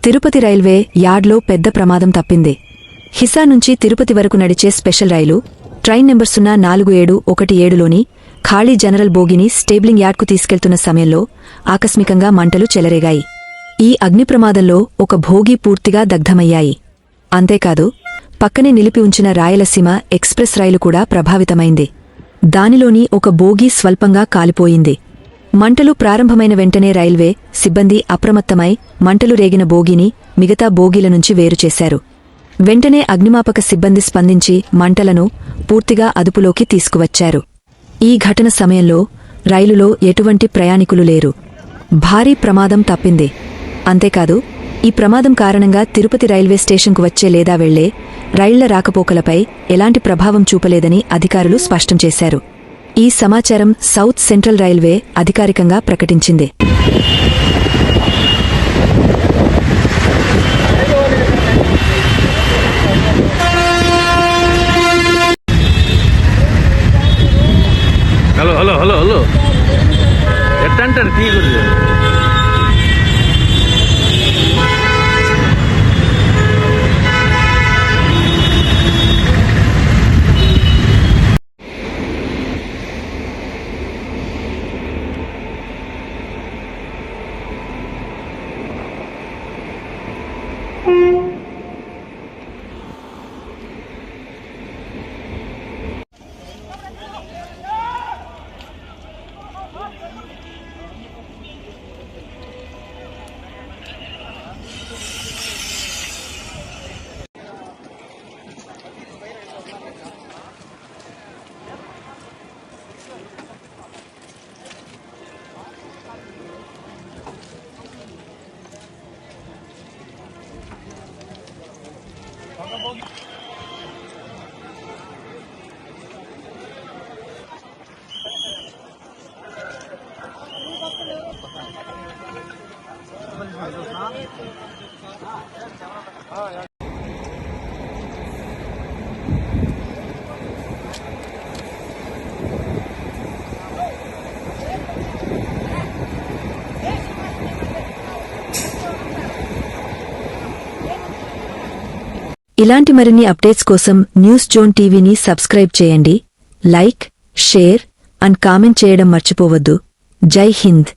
Tirupati railway యార్డ్లో పెద్ద ప్రమాదం తప్పింది. హిసా నుంచి తిరుపతి వరకు నడిచే స్పెషల్ రైలు ట్రైన్ నెంబర్ 04717లోని ఖాళీ జనరల్ బోగిని స్టేబ్లింగ్ యార్డ్కు తీసుకెళ్తున్న సమయంలో ఆకస్మికంగా మంటలు చెలరేగాయి. ఈ అగ్నిప్రమాదంలో ఒక భోగి పూర్తిగా దగ్ధమయ్యాయి. అంతేకాదు, పక్కనే నిలిపి ఉంచిన రాయలసీమ ఎక్స్ప్రెస్ రైలు కూడా ప్రభావితమైంది. దానిలోని ఒక బోగీ స్వల్పంగా కాలిపోయింది. మంటలు ప్రారంభమైన వెంటనే రైల్వే సిబ్బంది అప్రమత్తమై మంటలు రేగిన బోగీని మిగతా బోగీల నుంచి వేరుచేశారు. వెంటనే అగ్నిమాపక సిబ్బంది స్పందించి మంటలను పూర్తిగా అదుపులోకి తీసుకువచ్చారు. ఈ ఘటన సమయంలో రైలులో ఎటువంటి ప్రయాణికులు లేరు. భారీ ప్రమాదం తప్పింది. అంతేకాదు, ఈ ప్రమాదం కారణంగా తిరుపతి రైల్వే స్టేషన్కు వచ్చే లేదా వెళ్లే రైళ్ల రాకపోకలపై ఎలాంటి ప్రభావం చూపలేదని అధికారులు స్పష్టం చేశారు. ఈ సమాచారం సౌత్ సెంట్రల్ రైల్వే అధికారికంగా ప్రకటించింది. హలో హలో హలో హలో ఎట్టంటారు తీయకూడదు. ఇలాంటి మరిన్ని అప్డేట్స్ కోసం న్యూస్ జోన్ టీవీని సబ్స్క్రైబ్ చేయండి. లైక్, షేర్ అండ్ కామెంట్ చేయడం మర్చిపోవద్దు. జై హింద్.